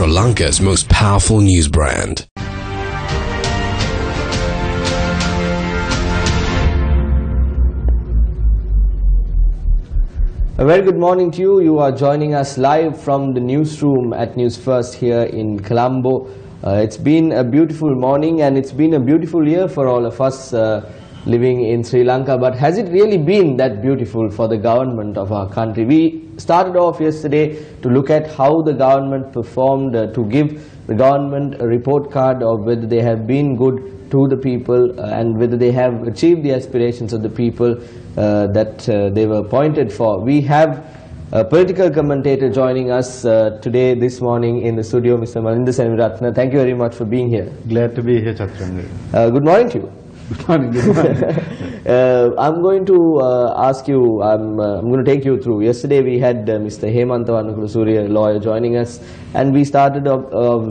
Sri Lanka's most powerful news brand. A very good morning to you. You are joining us live from the newsroom at Newsfirst here in Colombo. It's been a beautiful morning and it's been a beautiful year for all of us living in Sri Lanka. But has it really been that beautiful for the government of our country? We started off yesterday to look at how the government performed, to give the government a report card of whether they have been good to the people and whether they have achieved the aspirations of the people that they were appointed for. We have a political commentator joining us today, this morning in the studio, Mr. Malinda Senviratna. Thank you very much for being here. Glad to be here, Chaturanga. Good morning to you. Good morning. Good morning. I'm going to ask you, I'm going to take you through. Yesterday we had Mr. Hemantha Surya, lawyer, joining us, and we started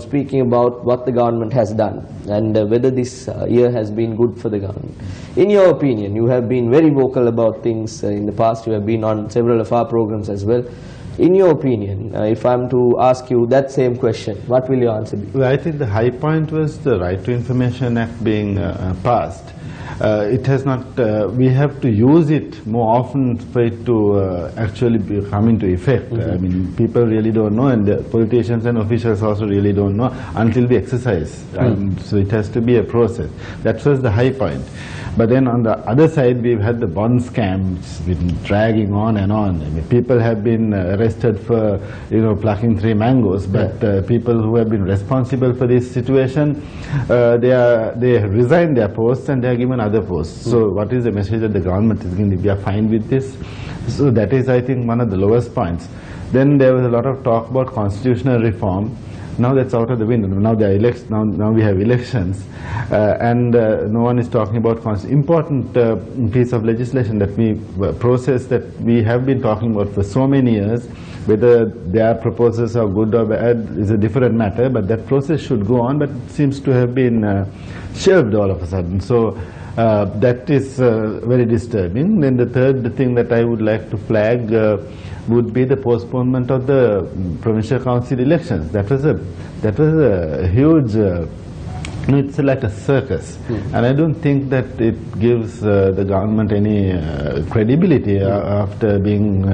speaking about what the government has done and whether this year has been good for the government. In your opinion, you have been very vocal about things in the past. You have been on several of our programs as well. In your opinion, if I'm to ask you that same question, what will your answer be? Well, I think the high point was the Right to Information Act being passed. It has not, we have to use it more often for it to actually come into effect. I mean, people really don't know, and the politicians and officials also really don't know until we exercise. So it has to be a process. That was the high point. But then on the other side, we've had the bond scams been dragging on and on. I mean, people have been arrested for, plucking 3 mangoes. But people who have been responsible for this situation, they have resigned their posts and they are given other posts. So what is the message that the government is giving? We are fine with this. So that is, I think, one of the lowest points. Then there was a lot of talk about constitutional reform. Now that's out of the window. Now there are now we have elections, and no one is talking about important piece of legislation that process that we have been talking about for so many years. Whether their proposals are good or bad is a different matter, but that process should go on. But it seems to have been shelved all of a sudden. So that is very disturbing. Then the third thing that I would like to flag would be the postponement of the provincial council elections. That was a huge. It's like a circus, and I don't think that it gives the government any credibility after being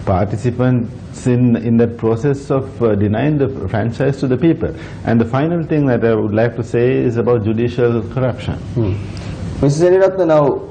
participants in that process of denying the franchise to the people. And the final thing that I would like to say is about judicial corruption. Mr. Senviratna, now,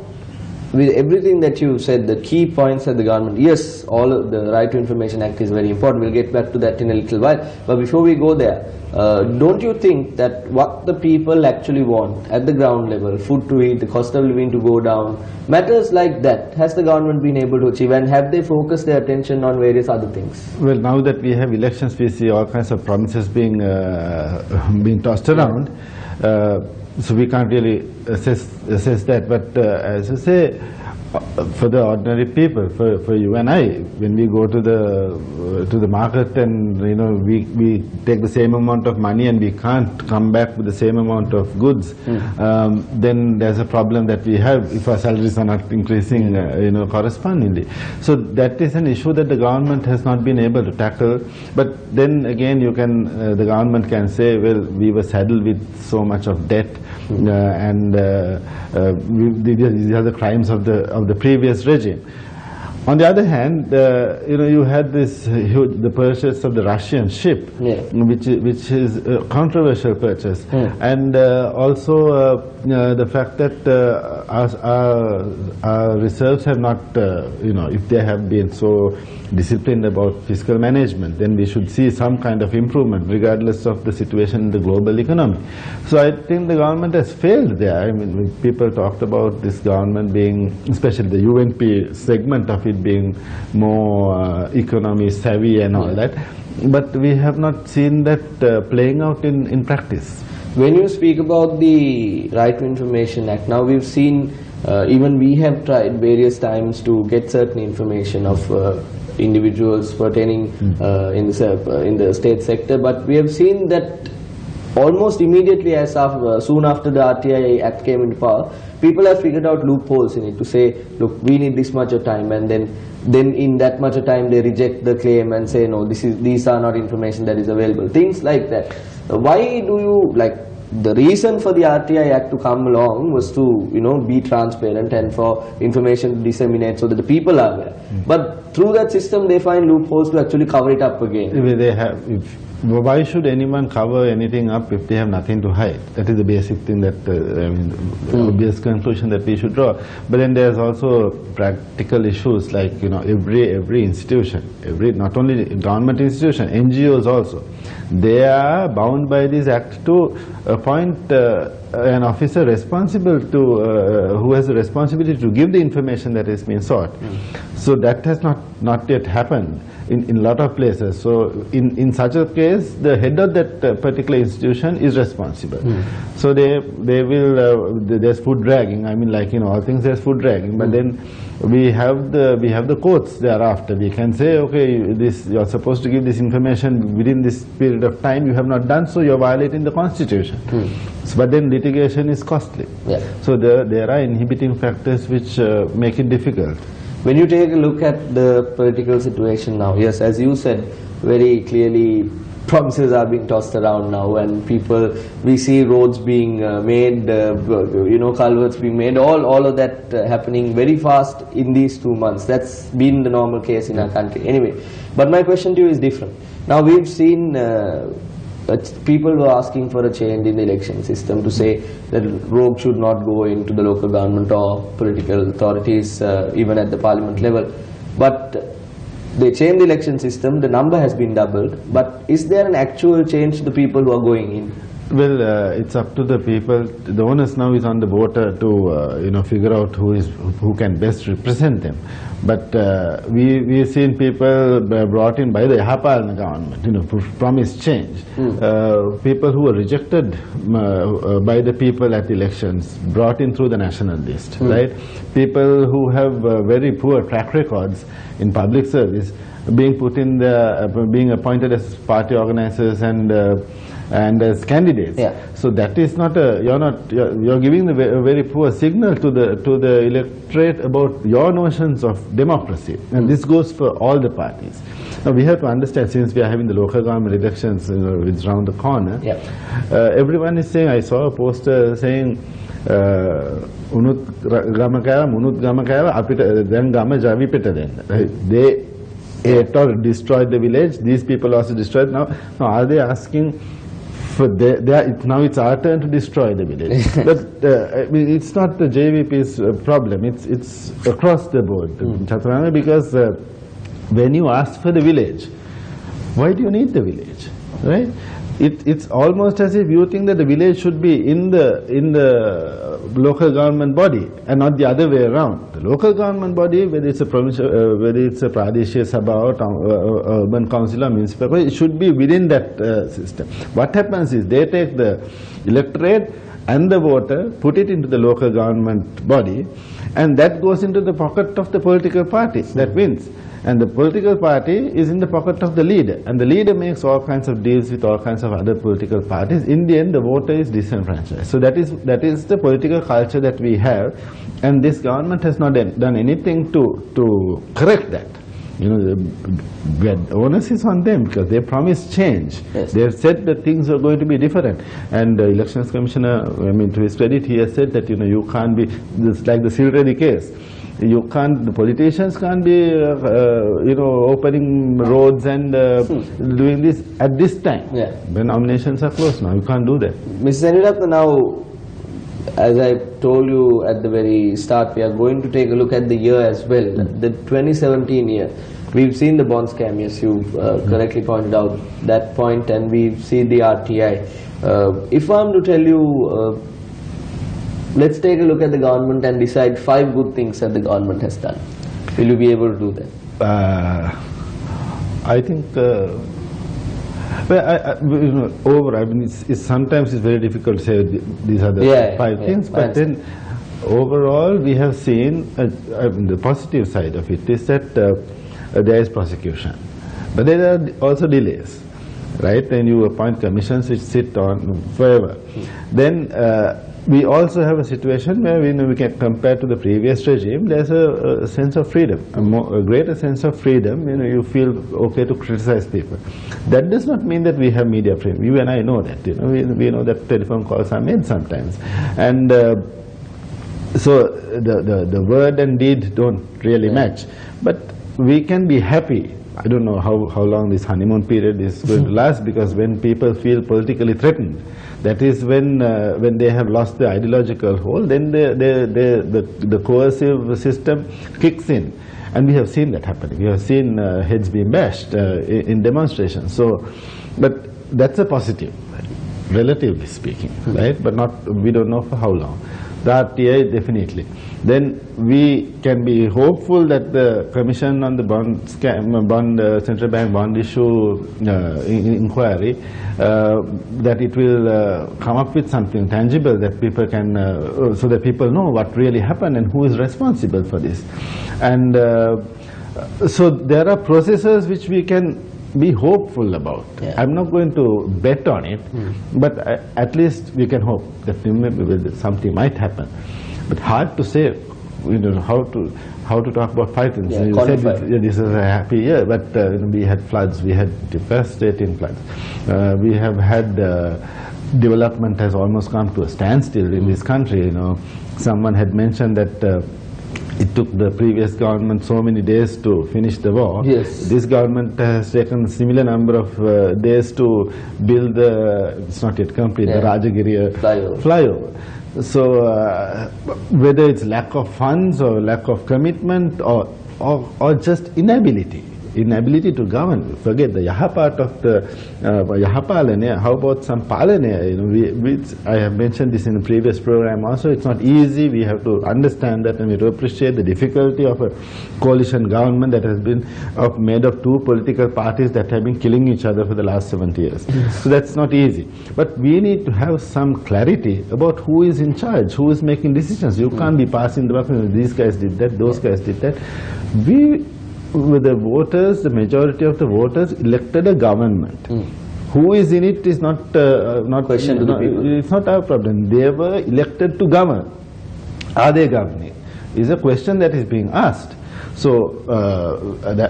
with everything that you said, the key points of the government, yes, all of the Right to Information Act is very important. We'll get back to that in a little while. But before we go there, don't you think that what the people actually want at the ground level, food to eat, the cost of living to go down, matters like that, has the government been able to achieve, and have they focused their attention on various other things? Well, now that we have elections, we see all kinds of promises being tossed around. So we can't really assess that, but as I say, for the ordinary people, for you and I, when we go to the market and we take the same amount of money and we can't come back with the same amount of goods, then there's a problem that we have if our salaries are not increasing correspondingly. So that is an issue that the government has not been able to tackle. But then again, the government can say, well, we were saddled with so much of debt, and these are the crimes of the previous regime. On the other hand, you had the purchase of the Russian ship, which is a controversial purchase, and also the fact that our reserves have not, if they have been so disciplined about fiscal management, then we should see some kind of improvement regardless of the situation in the global economy. So I think the government has failed there. I mean, people talked about this government being, especially the UNP segment of it being more economy savvy and all that, but we have not seen that playing out in practice. When you speak about the Right to Information Act, now we've seen, even we have tried various times to get certain information of individuals pertaining in the state sector, but we have seen that almost immediately soon after the RTI Act came into power, people have figured out loopholes in it to say, look, we need this much of time, and then in that much of time they reject the claim and say, no, these are not information that is available. Things like that. Why do you, like, the reason for the RTI Act to come along was to, be transparent and for information to disseminate so that the people are aware. But through that system they find loopholes to actually cover it up again. Why should anyone cover anything up if they have nothing to hide? That is the basic thing that, the obvious conclusion that we should draw. But then there's also practical issues like, every institution, not only government institution, NGOs also, they are bound by this act to appoint an officer responsible to, who has the responsibility to give the information that is being sought. So that has not yet happened in a lot of places. So in such a case, the head of that particular institution is responsible. So they will, there's foot dragging. I mean, like, all things there's foot dragging. But then we have the courts thereafter. We can say, okay, you're supposed to give this information within this period of time. You have not done so. You're violating the Constitution. But then litigation is costly. So there are inhibiting factors which make it difficult. When you take a look at the political situation now, yes, as you said, very clearly promises are being tossed around now, and we see roads being made, culverts being made, all of that happening very fast in these 2 months. That's been the normal case in our country. Anyway, but my question to you is different. Now we've seen people were asking for a change in the election system to say that rogue should not go into the local government or political authorities, even at the parliament level. But they changed the election system, the number has been doubled, but is there an actual change to the people who are going in? Well, it's up to the people. The onus now is on the voter to figure out who can best represent them. But we've seen people brought in by the Yapalna government, promised change. People who were rejected by the people at elections, brought in through the national list, right? People who have very poor track records in public service, being put in being appointed as party organizers and as candidates. So that is not you're giving a very poor signal to the electorate about your notions of democracy, and this goes for all the parties. Now we have to understand, since we are having the local government elections it's around the corner, everyone is saying, I saw a poster saying unut gama kaya munut gama kaya apita then gama javi pita then they ate or destroyed the village. These people also destroyed. Now are they asking for now it's our turn to destroy the village? But it's not the JVP's problem. It's across the board, because when you ask for the village, why do you need the village, right? It's almost as if you think that the village should be in the local government body and not the other way around. The local government body, whether it's a provincial, whether it's a Pradesh Sabha or urban council or municipal, it should be within that system. What happens is they take the electorate and the voter, put it into the local government body, and that goes into the pocket of the political party that wins. And the political party is in the pocket of the leader, and the leader makes all kinds of deals with all kinds of other political parties. In the end, the voter is disenfranchised. So that is the political culture that we have, and this government has not done anything to correct that. The onus is on them because they promised change. They have said that things are going to be different, and the Elections Commissioner, to his credit, he has said that you can't be like the Silredi case. You can't. The politicians can't be, opening roads and doing this at this time. When nominations are closed now, you can't do that. Mrs. Seniratna, now, as I told you at the very start, we are going to take a look at the year as well, the 2017 year. We've seen the bond scam, yes, you've correctly pointed out that point, and we've seen the RTI. If I'm to tell you, let's take a look at the government and decide 5 good things that the government has done. Will you be able to do that? I think, sometimes it's very difficult to say these are the 5 things, but then overall we have seen, the positive side of it is that there is prosecution, but there are also delays. right? Then you appoint commissions which sit on forever. Then we also have a situation where we can compare to the previous regime. There's a sense of freedom, a greater sense of freedom. You feel okay to criticize people. That does not mean that we have media freedom. You and I know that. We know that telephone calls are made sometimes, and so the word and deed don't really match. But we can be happy. I don't know how long this honeymoon period is going to last, because when people feel politically threatened, that is when they have lost the ideological hold, then the coercive system kicks in. And we have seen that happening. We have seen heads being bashed in demonstrations. So, but that's a positive, relatively speaking, right? But we don't know for how long. The RTI, definitely. Then we can be hopeful that the Commission on the Central Bank bond issue inquiry, that it will come up with something tangible that people can, so that people know what really happened and who is responsible for this. And so there are processes which we can be hopeful about. Yeah. I'm not going to bet on it, but at least we can hope that maybe something might happen. But hard to say, how to talk about fighting. Yeah, you said this is a happy year, but we had floods, we had devastating floods. We have had development has almost come to a standstill in this country. Someone had mentioned that it took the previous government so many days to finish the war. Yes. This government has taken a similar number of days to build it's not yet complete, the Rajagiri flyover. So whether it's lack of funds or lack of commitment or just inability to govern. Forget the Yaha part of the Yaha Palane. How about some Palane? I have mentioned this in the previous program also. It's not easy. We have to understand that, and we have to appreciate the difficulty of a coalition government that has been made of two political parties that have been killing each other for the last 70 years. So that's not easy. But we need to have some clarity about who is in charge, who is making decisions. You can't be passing the buck. These guys did that, those guys did that. With the voters, the majority of the voters elected a government. Who is in it is not question to the people. It's not our problem. They were elected to govern. Are they governing? Is a question that is being asked. So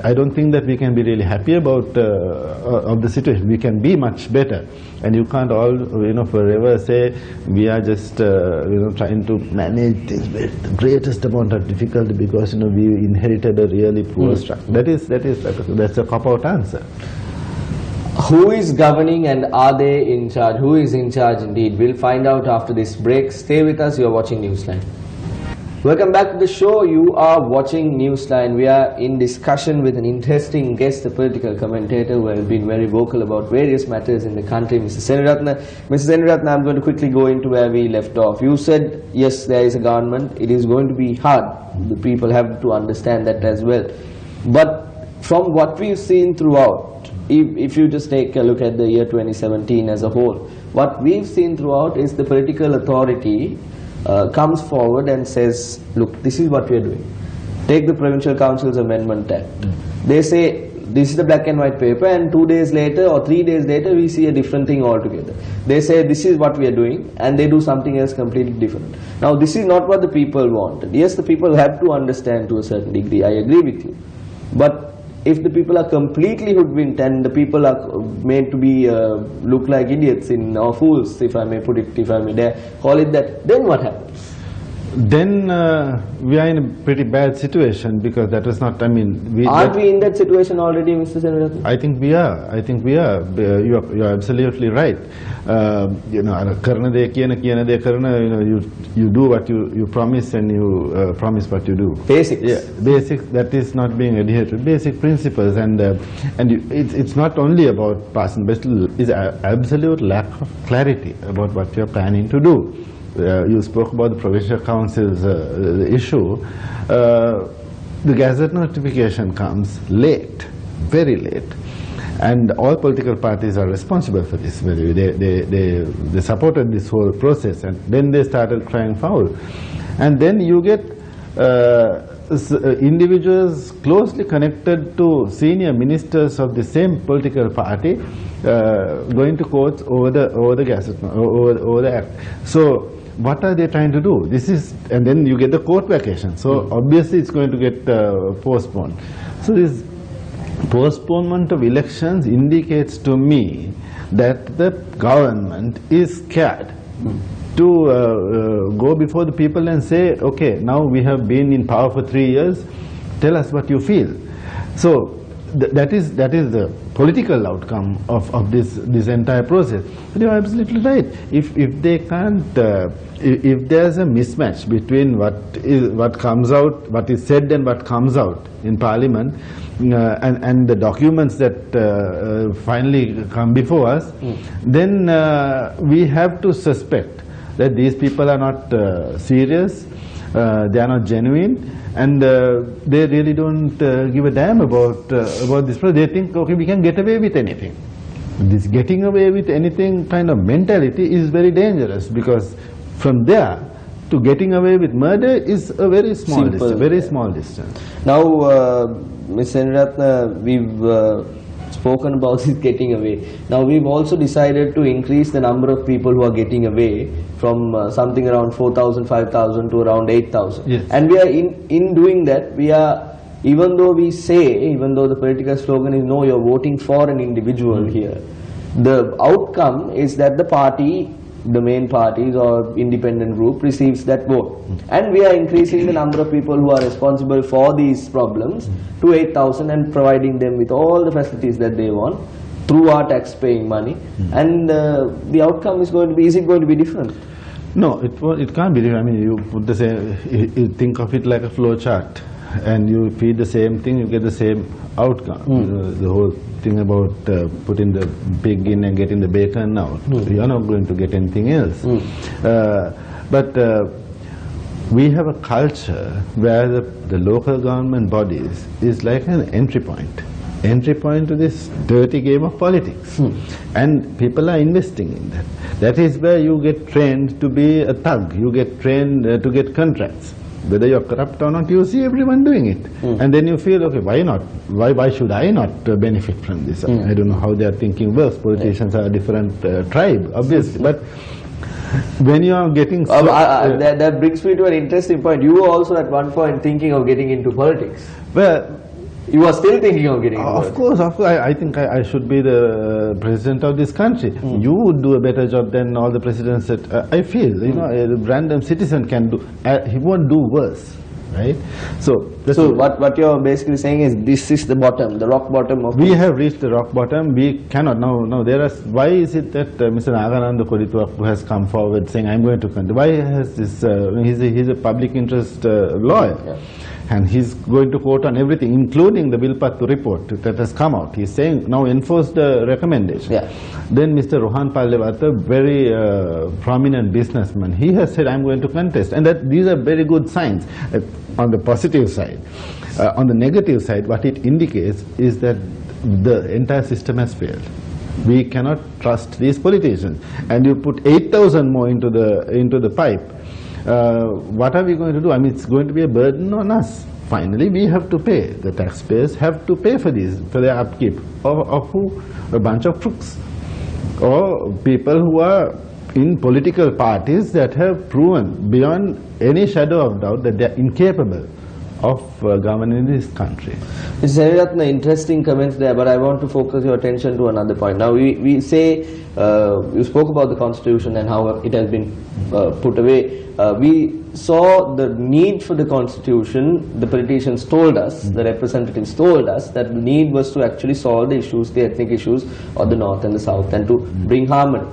I don't think that we can be really happy about of the situation. We can be much better, and you can't all forever say we are just trying to manage this with the greatest amount of difficulty because we inherited a really poor structure. That's a cop-out answer. Who is governing and are they in charge? Who is in charge indeed? We'll find out after this break. Stay with us. You're watching Newsline. Welcome back to the show. You are watching Newsline. We are in discussion with an interesting guest, a political commentator who has been very vocal about various matters in the country, Mr. Senaratne. Mr. Senaratne, I'm going to quickly go into where we left off. You said, yes, there is a government. It is going to be hard. The people have to understand that as well. But from what we've seen throughout, if you just take a look at the year 2017 as a whole, what we've seen throughout is the political authority comes forward and says, look, this is what we are doing. Take the Provincial Council's Amendment Act. They say, this is the black and white paper, and 2 days later or 3 days later we see a different thing altogether. They say this is what we are doing, and they do something else completely different. Now this is not what the people wanted. Yes, the people have to understand to a certain degree, I agree with you. But if the people are completely hoodwinked and the people are made to be look like idiots or fools, if I may put it, if I may dare call it that, then what happens? Then we are in a pretty bad situation, because that is not, aren't we in that situation already, Mr. Senator? I think we are. You are absolutely right. You do what you promise, and you promise what you do. Basics. Yeah, basics. That is not being adhered to. Basic principles, it's not only about passing, but it's absolute lack of clarity about what you are planning to do. You spoke about the Provincial Council's issue. The Gazette notification comes late, very late, and all political parties are responsible for this. They supported this whole process, and then they started crying foul. And then you get individuals closely connected to senior ministers of the same political party going to courts over the act. So what are they trying to do? This is, and then you get the court vacation. So obviously it's going to get postponed. So this postponement of elections indicates to me that the government is scared to go before the people and say, okay, now we have been in power for 3 years, tell us what you feel. So that is the political outcome of this entire process. But you are absolutely right. If they can't, if there's a mismatch between what comes out, what is said and what comes out in Parliament, and the documents that finally come before us, then we have to suspect that these people are not serious, they are not genuine, and they really don't give a damn about this. They think, okay, we can get away with anything. This getting away with anything kind of mentality is very dangerous, because from there to getting away with murder is a very small distance, small distance. Now, Ms. Seniratna, we've spoken about this getting away. Now we've also decided to increase the number of people who are getting away from something around 4,000, 5,000 to around 8,000. Yes. And we are in doing that, we are, even though the political slogan is no, you're voting for an individual here, the outcome is that the party, the main parties or independent group receives that vote. And we are increasing the number of people who are responsible for these problems to 8,000 and providing them with all the facilities that they want through our tax paying money. And the outcome is going to be, is it going to be different? No, it can't be different. I mean, you put the same, you think of it like a flow chart, and you feed the same thing, you get the same outcome. The whole thing about putting the pig in and getting the bacon out, you are not going to get anything else. But we have a culture where the local government bodies is like an entry point to this dirty game of politics. And people are investing in that. That is where you get trained to be a thug, you get trained to get contracts. Whether you're corrupt or not, you see everyone doing it. And then you feel, okay, why not? Why should I not benefit from this? I don't know how they are thinking works. Politicians are a different tribe, obviously. But when you are getting... that brings me to an interesting point. You were also at one point thinking of getting into politics. Well, you are still thinking of getting into politics. Of course. I think I should be the president of this country. You would do a better job than all the presidents that I feel. You know, a random citizen can do. He won't do worse, right? So what you're basically saying is this is the bottom, the rock bottom of... We have reached the rock bottom. We cannot now. There are. Why is it that Mr. Nagananda Kodituapu has come forward saying, I'm going to contest? Why has this? He's a public interest lawyer. Yeah. And he's going to court on everything, including the Vilpattu report that has come out. He's saying, now enforce the recommendation. Yeah. Then Mr. Rohan Pallewata, very prominent businessman, he has said, I'm going to contest. And these are very good signs on the positive side. On the negative side, what it indicates is that the entire system has failed. We cannot trust these politicians. And you put 8,000 more into the pipe. What are we going to do? I mean, it's going to be a burden on us. Finally, we have to pay. The taxpayers have to pay for their upkeep. Of who? A bunch of crooks. Or people who are in political parties that have proven beyond any shadow of doubt that they are incapable of governing this country. Mr. Seniratna, interesting comments there, but I want to focus your attention to another point. Now, we say, you spoke about the Constitution and how it has been put away. We saw the need for the Constitution. The politicians told us, the representatives told us, that the need was to actually solve the issues, the ethnic issues of the North and the South, and to bring harmony.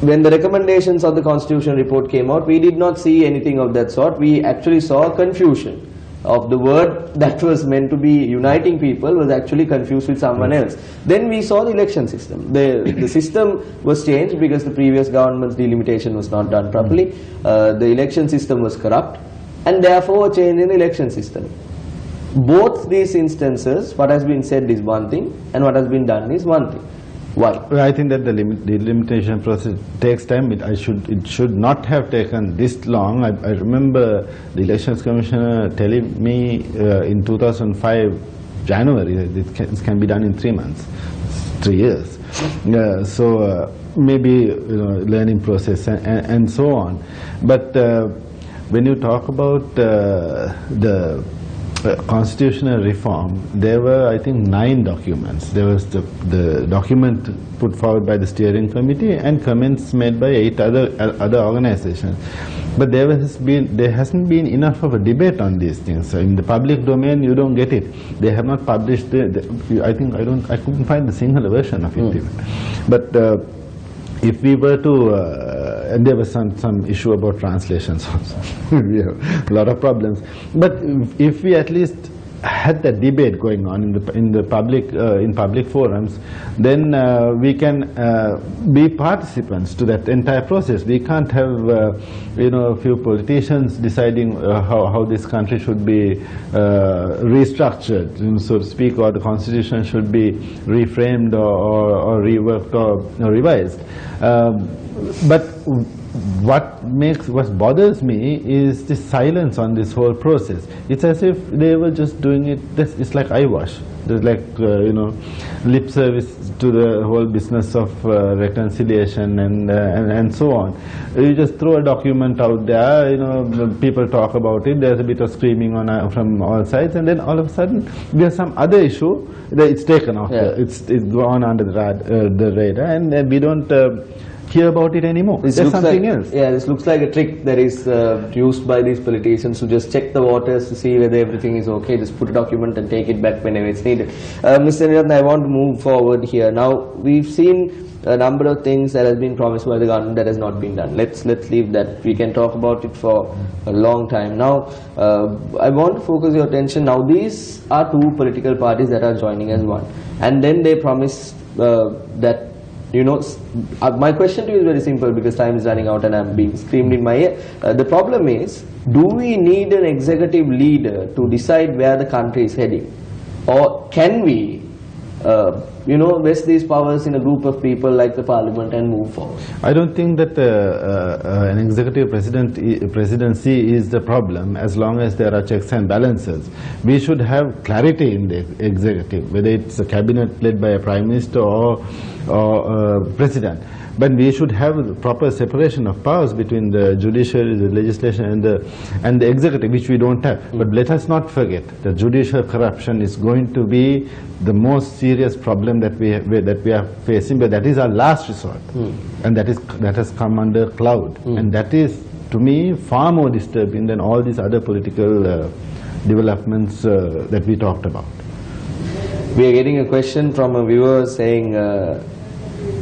When the recommendations of the Constitution report came out, we did not see anything of that sort. We actually saw confusion of the word that was meant to be uniting people was actually confused with someone else. Then we saw the election system. The system was changed because the previous government's delimitation was not done properly. The election system was corrupt, and therefore a change in the election system. Both these instances, what has been said is one thing and what has been done is one thing. Why? Well, I think that the delimitation process takes time. It should not have taken this long. I remember the Elections Commissioner telling me in 2005 January it can be done in 3 months, 3 years. So maybe learning process and so on. But when you talk about the constitutional reform, there were, I think, 9 documents. There was the document put forward by the steering committee and comments made by 8 other organizations. But there hasn't been enough of a debate on these things. So in the public domain, you don't get it. They have not published. I couldn't find the single version of it. But if we were to, and there was some issue about translations also. We have a lot of problems. But if we at least had that debate going on in public forums, then we can be participants to that entire process. We can't have a few politicians deciding how this country should be restructured, so to speak, or the constitution should be reframed or reworked or revised. But what bothers me is the silence on this whole process. It's as if they were just doing it. It's like eyewash. There's like lip service to the whole business of reconciliation and so on. You just throw a document out there. People talk about it. There's a bit of screaming from all sides, and then all of a sudden there's some other issue that it's taken off. Yeah. It's gone under the radar, and we don't hear about it anymore. There's something else. Yeah, this looks like a trick that is used by these politicians to just check the waters to see whether everything is okay. Just put a document and take it back whenever it's needed. Mr. Nirathan, I want to move forward here. Now, we've seen a number of things that has been promised by the government that has not been done. Let's leave that. We can talk about it for a long time. Now, I want to focus your attention. Now, these are 2 political parties that are joining as one. And then they promise that, my question to you is very simple because time is running out and I'm being screamed in my ear. The problem is, do we need an executive leader to decide where the country is heading? Or can we, vest these powers in a group of people like the parliament and move forward? I don't think that an executive presidency is the problem as long as there are checks and balances. We should have clarity in the executive, whether it's a cabinet led by a prime minister or president. But we should have the proper separation of powers between the judiciary, the legislation, and the executive, which we don't have. But let us not forget that judicial corruption is going to be the most serious problem that we are facing. But that is our last resort, and that has come under cloud, and that is, to me, far more disturbing than all these other political developments that we talked about. We are getting a question from a viewer saying,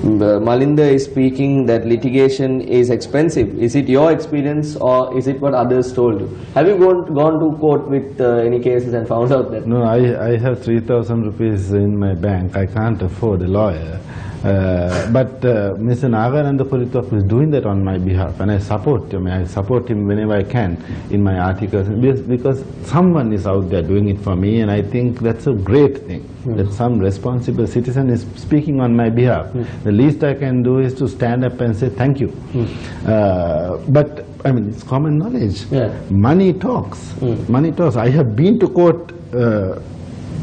Malinda is speaking that litigation is expensive. Is it your experience or is it what others told you? Have you gone to court with any cases and found out that? No, I have 3,000 rupees in my bank. I can't afford a lawyer. But Mr. Nagananda Puritop is doing that on my behalf, and I support him. I support him whenever I can in my articles, because someone is out there doing it for me, and I think that's a great thing, that some responsible citizen is speaking on my behalf. The least I can do is to stand up and say thank you. But I mean, it's common knowledge. Money talks. Money talks. I have been to court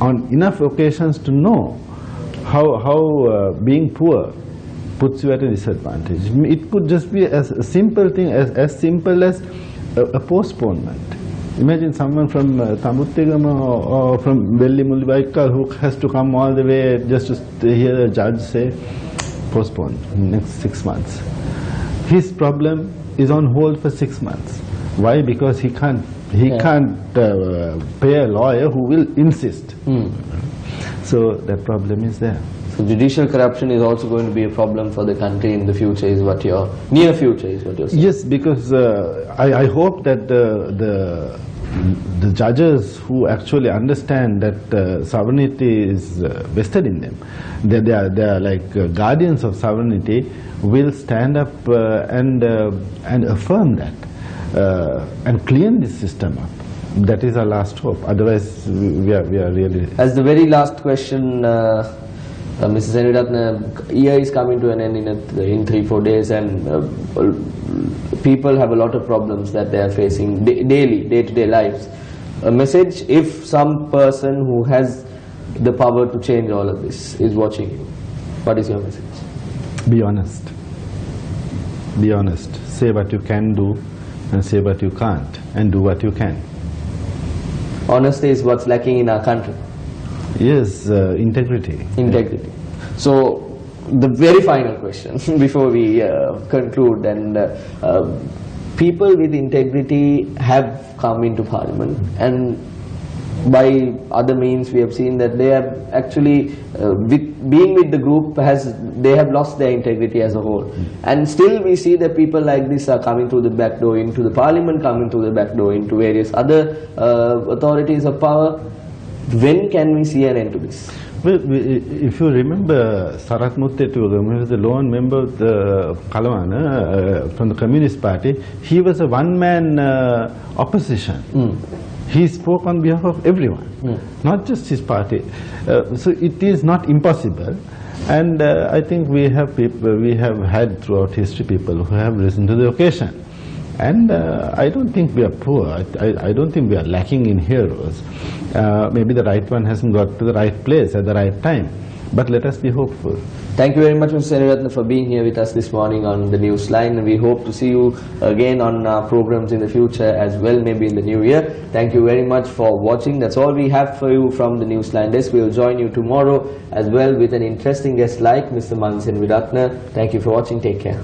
on enough occasions to know how being poor puts you at a disadvantage. It could just be a simple thing, as simple as a postponement. Imagine someone from Tambuttigama or from Velli Mullivaikal who has to come all the way just to hear a judge say, postpone next 6 months. His problem is on hold for 6 months. Why? Because he can't pay a lawyer who will insist. So that problem is there. So judicial corruption is also going to be a problem for the country in the future, is what your near future is what you're saying. Yes, because I hope that the judges who actually understand that sovereignty is vested in them, that they are like guardians of sovereignty, will stand up and affirm that and clean this system up. That is our last hope. Otherwise, we are really. As the very last question, Mrs. Seniratna, year is coming to an end in 3-4 days, and people have a lot of problems that they are facing day-to-day lives. A message, if some person who has the power to change all of this is watching you, what is your message? Be honest. Be honest. Say what you can do and say what you can't, and do what you can. Honesty is what's lacking in our country. Yes, integrity. Integrity. So, the very final question before we conclude, and people with integrity have come into Parliament, and by other means we have seen that they have actually, being with the group, they have lost their integrity as a whole. And still we see that people like this are coming through the back door into the Parliament, coming through the back door into various other authorities of power. When can we see an end to this? Well, if you remember, Sarath Muttetuga, who was the lone member of the Kalawana from the Communist Party, he was a one-man opposition. He spoke on behalf of everyone, not just his party. So it is not impossible, and I think we have had throughout history people who have risen to the occasion. And I don't think we are poor. I don't think we are lacking in heroes. Maybe the right one hasn't got to the right place at the right time. But let us be hopeful. Thank you very much, Mr. Seniratna, for being here with us this morning on the Newsline. And we hope to see you again on our programs in the future as well, maybe in the new year. Thank you very much for watching. That's all we have for you from the Newsline desk. We'll join you tomorrow as well with an interesting guest like Mr. Seniratna. Thank you for watching. Take care.